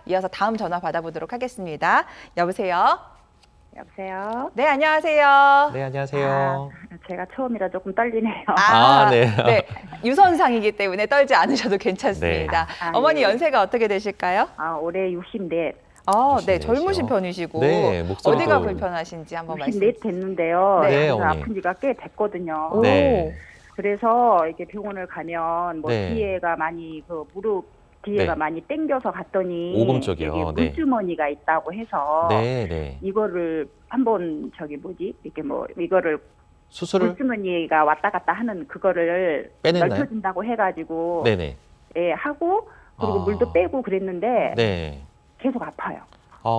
이어서 다음 전화 받아보도록 하겠습니다. 여보세요? 여보세요? 네, 안녕하세요. 네, 안녕하세요. 제가 처음이라 조금 떨리네요. 네. 네. 유선상이기 때문에 떨지 않으셔도 괜찮습니다. 네. 어머니 예. 연세가 어떻게 되실까요? 올해 64. 네, 64 젊으신 이시죠? 편이시고 네, 목소리도- 어디가 불편하신지 한번 말씀 64 됐는데요. 네. 네, 그래서 어머니. 아픈 지가 꽤 됐거든요. 오. 네. 그래서 이렇게 병원을 가면 뭐 네. 뒤에가 많이 그 무릎 뒤에가 네. 많이 당겨서 갔더니 오금 쪽이요. 이게 네. 물주머니가 있다고 해서 네, 네. 이거를 한번 이렇게 뭐 이거를 수술을 물주머니가 왔다 갔다 하는 그거를 빼냈나요? 넓혀준다고 해가지고 네네. 예, 하고 그리고 아. 물도 빼고 그랬는데 네. 계속 아파요.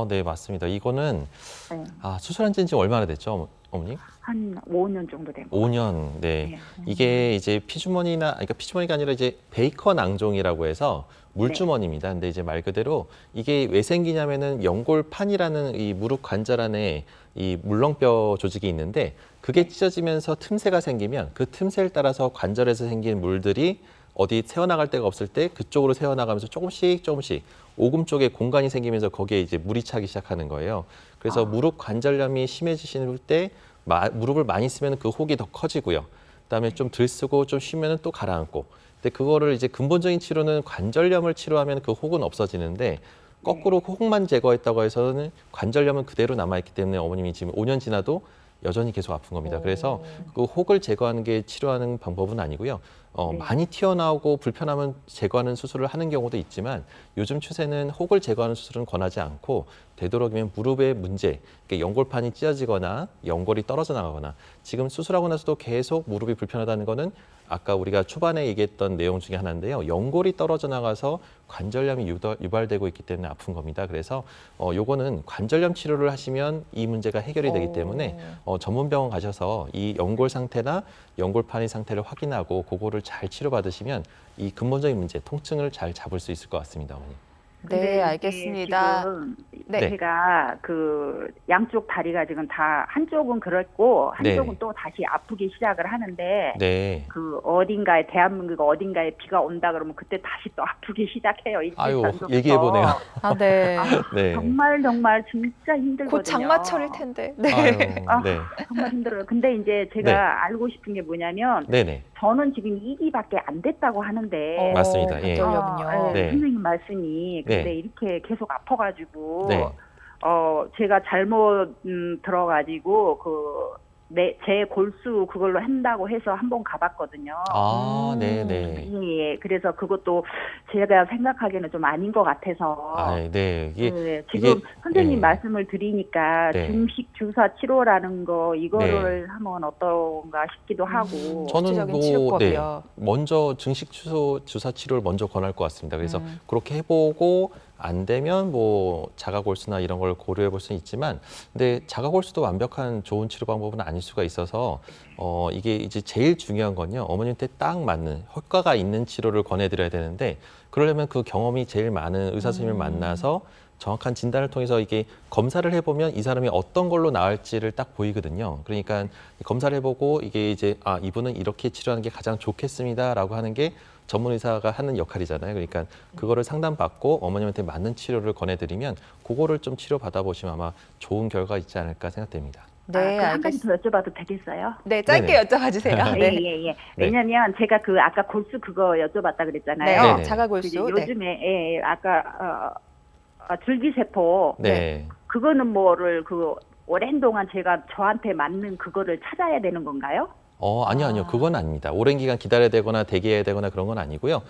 네, 맞습니다. 이거는 네. 수술한 지는 지금 얼마나 됐죠, 어머니? 한 5년 정도 된 거. 5년. 네. 네. 이게 이제 그러니까 피주머니가 아니라 이제 베이컨 낭종이라고 해서 물주머니입니다. 근데 이제 말 그대로 이게 왜 생기냐면은 연골판이라는 이 무릎 관절 안에 이 물렁뼈 조직이 있는데 그게 찢어지면서 틈새가 생기면 그 틈새를 따라서 관절에서 생긴 물들이 어디 새어나갈 데가 없을 때 그쪽으로 새어나가면서 조금씩 오금 쪽에 공간이 생기면서 거기에 이제 물이 차기 시작하는 거예요. 그래서 무릎 관절염이 심해지실 때 무릎을 많이 쓰면 그 혹이 더 커지고요. 그다음에 좀 덜 쓰고 좀 쉬면 또 가라앉고. 근데 그거를 이제 근본적인 치료는 관절염을 치료하면 그 혹은 없어지는데 거꾸로 혹만 제거했다고 해서는 관절염은 그대로 남아있기 때문에 어머님이 지금 5년 지나도 여전히 계속 아픈 겁니다. 그래서 그 혹을 제거하는 게 치료하는 방법은 아니고요. 네. 많이 튀어나오고 불편하면 제거하는 수술을 하는 경우도 있지만 요즘 추세는 혹을 제거하는 수술은 권하지 않고 되도록이면 무릎의 문제, 그러니까 연골판이 찢어지거나 연골이 떨어져 나가거나 지금 수술하고 나서도 계속 무릎이 불편하다는 거는 아까 우리가 초반에 얘기했던 내용 중에 하나인데요. 연골이 떨어져 나가서 관절염이 유발되고 있기 때문에 아픈 겁니다. 그래서 요거는 관절염 치료를 하시면 이 문제가 해결이 되기 때문에 전문 병원 가셔서 이 연골 상태나 연골판의 상태를 확인하고 그거를 잘 치료받으시면 이 근본적인 문제, 통증을 잘 잡을 수 있을 것 같습니다, 어머니. 네, 근데 알겠습니다. 지금 네. 제가 그 양쪽 다리가 지금 다 한쪽은 그랬고 한쪽은 네. 또 다시 아프기 시작을 하는데 네. 그 어딘가에 대한민국 어딘가에 비가 온다 그러면 그때 다시 또 아프기 시작해요. 일주일 아유, 전부터. 얘기해보네요. 네. 네. 정말 진짜 힘들거든요. 곧 장마철일 텐데. 네. 아유, 아, 네. 정말 힘들어요. 근데 이제 제가 네. 알고 싶은 게 뭐냐면 네네. 저는 지금 2기밖에 안 됐다고 하는데 맞습니다. 예. 관절염은요. 네. 선생님 말씀이 근데 네. 이렇게 계속 아파가지고 네. 제가 잘못 들어가지고 제 골수 그걸로 한다고 해서 한번 가봤거든요. 네네. 예, 그래서 그것도 제가 생각하기에는 좀 아닌 것 같아서. 네. 지금 선생님 예. 말씀을 드리니까 네. 중식 주사 치료라는 거 이거를 하면 어떤가 싶기도 하고. 저는 구체적인 치료법이요. 먼저 증식 주사 치료를 먼저 권할 것 같습니다. 그래서 그렇게 해보고 안 되면 뭐 자가골수나 이런 걸 고려해 볼 수는 있지만, 근데 자가골수도 완벽한 좋은 치료 방법은 아닐 수가 있어서 이게 이제 제일 중요한 건요, 어머님한테 딱 맞는 효과가 있는 치료를 권해드려야 되는데, 그러려면 그 경험이 제일 많은 의사 선생님을 만나서 정확한 진단을 통해서 이게 검사를 해보면 이 사람이 어떤 걸로 나을지를 딱 보이거든요. 그러니까 검사를 해보고 이게 이제 이분은 이렇게 치료하는 게 가장 좋겠습니다라고 하는 게 전문 의사가 하는 역할이잖아요. 그러니까 그거를 상담받고 어머님한테 맞는 치료를 권해드리면 그거를 좀 치료 받아보시면 아마 좋은 결과 있지 않을까 생각됩니다. 네, 한 가지 알겠습니다. 더 여쭤봐도 되겠어요? 네, 짧게 네네. 여쭤봐 주세요. 예, 네. 예, 예. 왜냐면 제가 아까 골수 그거 여쭤봤다 네, 그랬잖아요. 네네. 자가골수. 네. 요즘에 아까 줄기세포 네. 그거는 오랜 동안 제가 저한테 맞는 그거를 찾아야 되는 건가요? 아니요. 그건 아닙니다. 오랜 기간 기다려야 되거나 대기해야 되거나 그런 건 아니고요.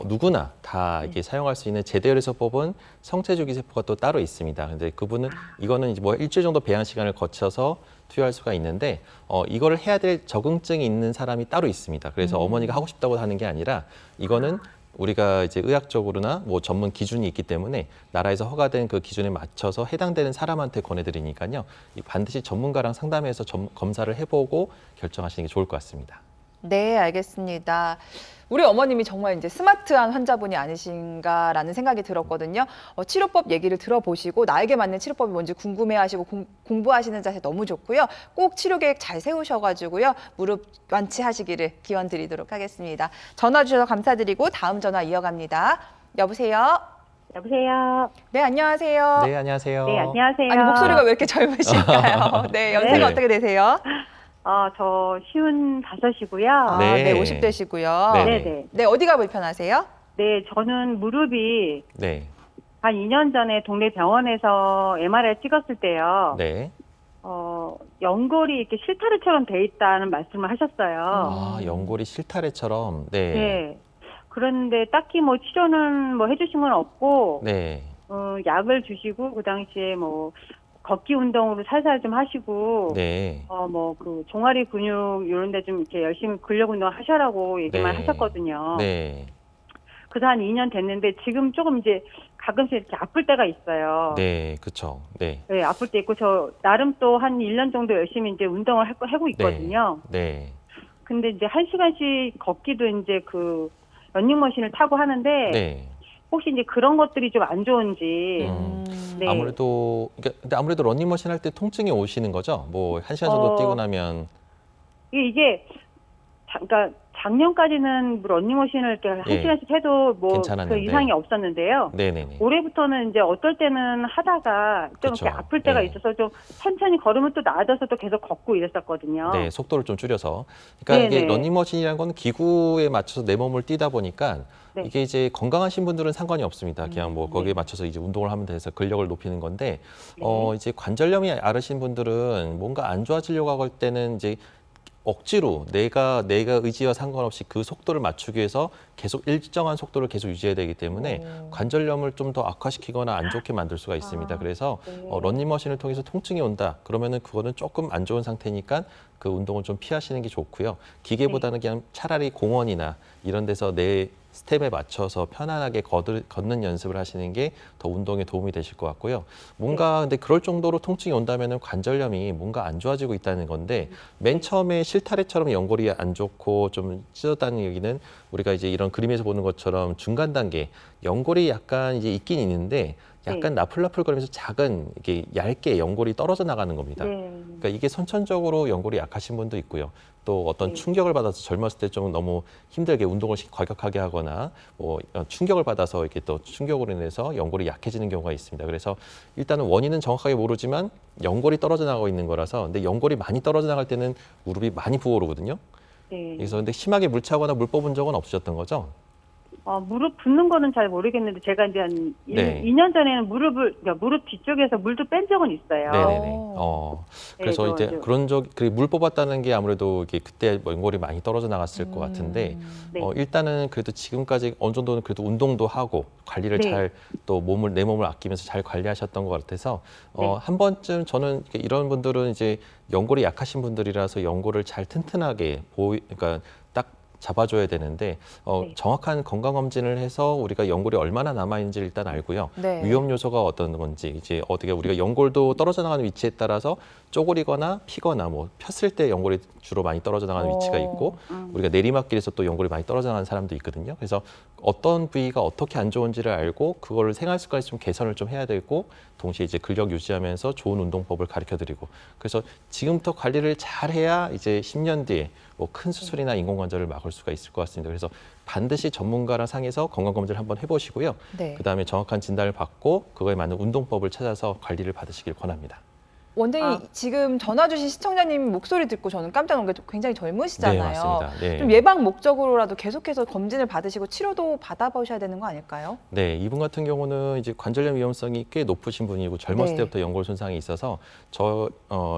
누구나 다 이렇게 사용할 수 있는 제대로해서 뽑은 성체줄기세포가 또 따로 있습니다. 근데 그분은 이거는 이제 뭐 일주일 정도 배양 시간을 거쳐서 투여할 수가 있는데 이거를 해야 될 적응증이 있는 사람이 따로 있습니다. 그래서 어머니가 하고 싶다고 하는 게 아니라 이거는 우리가 이제 의학적으로나 뭐 전문 기준이 있기 때문에 나라에서 허가된 그 기준에 맞춰서 해당되는 사람한테 권해드리니까요. 반드시 전문가랑 상담해서 검사를 해보고 결정하시는 게 좋을 것 같습니다. 네, 알겠습니다. 우리 어머님이 정말 이제 스마트한 환자분이 아니신가라는 생각이 들었거든요. 치료법 얘기를 들어보시고 나에게 맞는 치료법이 뭔지 궁금해하시고 공부하시는 자세 너무 좋고요. 꼭 치료 계획 잘 세우셔가지고요. 무릎 완치하시기를 기원드리도록 하겠습니다. 전화 주셔서 감사드리고 다음 전화 이어갑니다. 여보세요? 여보세요. 네, 안녕하세요. 네, 안녕하세요. 네, 안녕하세요. 아니, 목소리가 왜 이렇게 젊으실까요? 네, 연세가 네. 어떻게 되세요? 저 55이고요. 아, 네. 네, 50대시고요. 네. 네네. 네, 어디가 불편하세요? 네, 저는 무릎이 네, 한 2년 전에 동네 병원에서 MRI 찍었을 때요. 네. 연골이 이렇게 실타래처럼 돼 있다는 말씀을 하셨어요. 아, 연골이 실타래처럼. 네. 네. 그런데 딱히 뭐 치료는 뭐 해주신 건 없고, 네. 약을 주시고, 그 당시에 뭐, 걷기 운동으로 살살 좀 하시고, 네. 뭐, 그, 종아리 근육, 이런 데 좀 이렇게 열심히 근력 운동 하셔라고 얘기만 네. 하셨거든요. 네. 그래서 한 2년 됐는데, 지금 조금 이제 가끔씩 이렇게 아플 때가 있어요. 네, 그쵸. 네. 네, 아플 때 있고, 저, 나름 또 한 1년 정도 열심히 이제 운동을 하고 있거든요. 네. 근데 이제 1시간씩 걷기도 이제 그, 러닝머신을 타고 하는데, 네. 혹시 이제 그런 것들이 좀 안 좋은지, 네. 아무래도, 그러니까 근데 아무래도 러닝머신 할 때 통증이 오시는 거죠? 뭐, 1시간 정도 뛰고 나면. 이게 그러니까 작년까지는 러닝머신을 이렇게 한 예. 시간씩 해도 뭐 그 괜찮았는데. 이상이 없었는데요. 네네네. 올해부터는 이제 어떨 때는 하다가 좀 그쵸. 이렇게 아플 때가 네. 있어서 좀 천천히 걸으면 또 나아져서 또 계속 걷고 이랬었거든요. 네, 속도를 좀 줄여서. 그러니까 이게 네네. 러닝머신이라는 건 기구에 맞춰서 내 몸을 뛰다 보니까 네. 이게 이제 건강하신 분들은 상관이 없습니다. 그냥 뭐 거기에 네. 맞춰서 이제 운동을 하면 돼서 근력을 높이는 건데, 네. 이제 관절염이 앓으신 분들은 뭔가 안 좋아지려고 할 때는 이제 억지로 내가 의지와 상관없이 그 속도를 맞추기 위해서 계속 일정한 속도를 계속 유지해야 되기 때문에 관절염을 좀 더 악화시키거나 안 좋게 만들 수가 있습니다. 그래서 네. 러닝머신을 통해서 통증이 온다. 그러면은 그거는 조금 안 좋은 상태니까 그 운동을 좀 피하시는 게 좋고요. 기계보다는 그냥 차라리 공원이나 이런 데서 내 스텝에 맞춰서 편안하게 걷는 연습을 하시는 게 더 운동에 도움이 되실 것 같고요. 뭔가 근데 그럴 정도로 통증이 온다면은 관절염이 뭔가 안 좋아지고 있다는 건데 맨 처음에 실타래처럼 연골이 안 좋고 좀 찢어졌다는 얘기는 우리가 이제 이런 그림에서 보는 것처럼 중간 단계 연골이 약간 이제 있긴 있는데 약간 나풀나풀거리면서 작은 이게 얇게 연골이 떨어져 나가는 겁니다. 네. 그러니까 이게 선천적으로 연골이 약하신 분도 있고요. 또 어떤 네. 충격을 받아서 젊었을 때 좀 너무 힘들게 운동을 과격하게 하거나 뭐 충격을 받아서 이렇게 또 충격으로 인해서 연골이 약해지는 경우가 있습니다. 그래서 일단은 원인은 정확하게 모르지만 연골이 떨어져 나가고 있는 거라서 근데 연골이 많이 떨어져 나갈 때는 무릎이 많이 부어오르거든요. 네. 그래서 근데 심하게 물 차거나 물 뽑은 적은 없으셨던 거죠? 무릎 붓는 거는 잘 모르겠는데 제가 이제 한 네. 2년 전에는 그러니까 무릎 뒤쪽에서 물도 뺀 적은 있어요. 네네네. 그래서 네, 이제 그런 물 뽑았다는 게 아무래도 이게 그때 연골이 많이 떨어져 나갔을 것 같은데 네. 일단은 그래도 지금까지 어느 정도는 그래도 운동도 하고 관리를 네. 잘 또 내 몸을 아끼면서 잘 관리하셨던 것 같아서 네. 한 번쯤 저는 이런 분들은 이제 연골이 약하신 분들이라서 연골을 잘 튼튼하게 그러니까 딱 잡아줘야 되는데 네. 정확한 건강 검진을 해서 우리가 연골이 얼마나 남아 있는지 일단 알고요. 네. 위험 요소가 어떤 건지 이제 어떻게 우리가 연골도 떨어져 나가는 위치에 따라서 쪼그리거나 피거나 뭐 폈을 때 연골이 주로 많이 떨어져 나가는 위치가 있고 우리가 내리막길에서 또 연골이 많이 떨어져 나가는 사람도 있거든요. 그래서 어떤 부위가 어떻게 안 좋은지를 알고 그거를 생활 습관에서 좀 개선을 좀 해야 되고 동시에 이제 근력 유지하면서 좋은 운동법을 가르쳐 드리고 그래서 지금부터 관리를 잘 해야 이제 10년 뒤에 뭐 큰 수술이나 인공관절을 막을 수가 있을 것 같습니다. 그래서 반드시 전문가랑 상의해서 건강검진을 한번 해보시고요. 네. 그다음에 정확한 진단을 받고 그거에 맞는 운동법을 찾아서 관리를 받으시길 권합니다. 원장님 지금 전화 주신 시청자님 목소리 듣고 저는 깜짝 놀란 게 굉장히 젊으시잖아요. 네, 맞습니다. 네. 좀 예방 목적으로라도 계속해서 검진을 받으시고 치료도 받아보셔야 되는 거 아닐까요? 네, 이분 같은 경우는 이제 관절염 위험성이 꽤 높으신 분이고 젊었을 네. 때부터 연골 손상이 있어서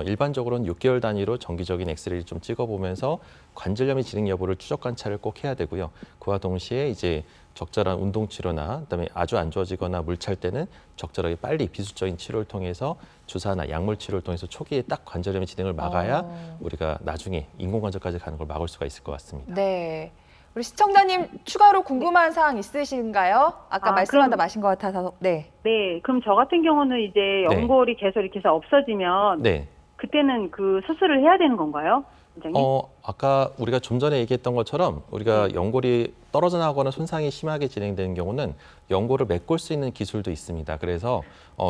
일반적으로는 6개월 단위로 정기적인 엑스레이를 좀 찍어보면서 관절염이 진행 여부를 추적 관찰을 꼭 해야 되고요. 그와 동시에 이제 적절한 운동 치료나 그다음에 아주 안 좋아지거나 물 찰 때는 적절하게 빨리 비수적인 치료를 통해서 주사나 약물 치료를 통해서 초기에 딱 관절염의 진행을 막아야 우리가 나중에 인공관절까지 가는 걸 막을 수가 있을 것 같습니다. 네. 우리 시청자님 추가로 궁금한 사항 있으신가요? 아까 말씀하다 그럼- 마신 것 같아서. 네. 네, 그럼 저 같은 경우는 이제 네. 연골이 계속 이렇게 해서 없어지면 네. 그때는 그 수술을 해야 되는 건가요? 원장님? 아까 우리가 좀 전에 얘기했던 것처럼 우리가 연골이 떨어져 나거나 손상이 심하게 진행되는 경우는 연골을 메꿀 수 있는 기술도 있습니다. 그래서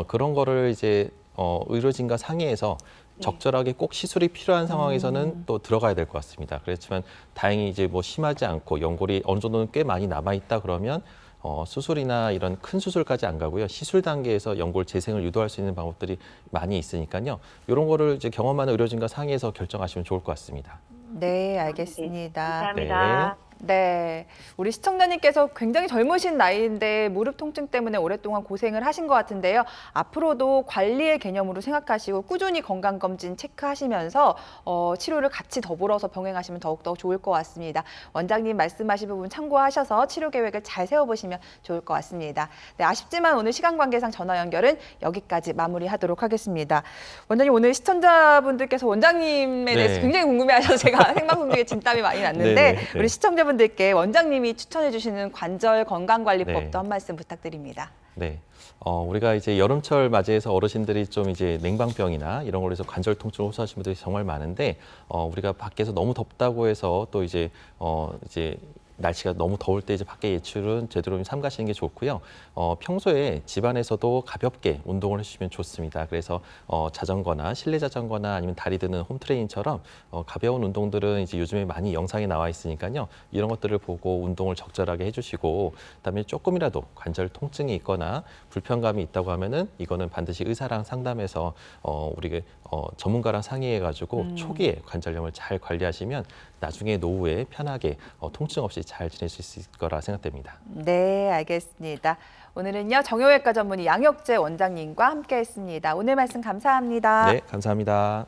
그런 거를 이제 의료진과 상의해서 적절하게 꼭 시술이 필요한 상황에서는 또 들어가야 될 것 같습니다. 그렇지만 다행히 이제 뭐 심하지 않고 연골이 어느 정도는 꽤 많이 남아 있다 그러면 수술이나 이런 큰 수술까지 안 가고요. 시술 단계에서 연골 재생을 유도할 수 있는 방법들이 많이 있으니까요. 이런 거를 이제 경험 많은 의료진과 상의해서 결정하시면 좋을 것 같습니다. 네, 알겠습니다. 감사합니다. 네, 우리 시청자님께서 굉장히 젊으신 나이인데 무릎 통증 때문에 오랫동안 고생을 하신 것 같은데요. 앞으로도 관리의 개념으로 생각하시고 꾸준히 건강검진 체크하시면서 치료를 같이 더불어서 병행하시면 더욱더 좋을 것 같습니다. 원장님 말씀하신 부분 참고하셔서 치료 계획을 잘 세워보시면 좋을 것 같습니다. 네, 아쉽지만 오늘 시간 관계상 전화 연결은 여기까지 마무리하도록 하겠습니다. 원장님, 오늘 시청자분들께서 원장님에 대해서 네. 굉장히 궁금해하셔서 제가 생방송 중에 진땀이 많이 났는데 네, 네, 네. 우리 시청자분들께 원장님이 추천해 주시는 관절 건강관리법도 네. 한 말씀 부탁드립니다. 네. 우리가 이제 여름철 맞이해서 어르신들이 좀 이제 냉방병이나 이런 걸로 해서 관절 통증을 호소하시는 분들이 정말 많은데, 우리가 밖에서 너무 덥다고 해서 또 이제 날씨가 너무 더울 때 이제 밖에 외출은 제대로 좀 삼가시는 게 좋고요. 평소에 집안에서도 가볍게 운동을 해주시면 좋습니다. 그래서 자전거나 실내 자전거나 아니면 다리 드는 홈트레이닝처럼 가벼운 운동들은 이제 요즘에 많이 영상에 나와 있으니까요. 이런 것들을 보고 운동을 적절하게 해주시고, 그다음에 조금이라도 관절 통증이 있거나 불편감이 있다고 하면은 이거는 반드시 의사랑 상담해서 우리가 전문가랑 상의해가지고 초기에 관절염을 잘 관리하시면 나중에 노후에 편하게 통증 없이 잘 지낼 수 있을 거라 생각됩니다. 네, 알겠습니다. 오늘은요 정형외과 전문의 양혁재 원장님과 함께했습니다. 오늘 말씀 감사합니다. 네, 감사합니다.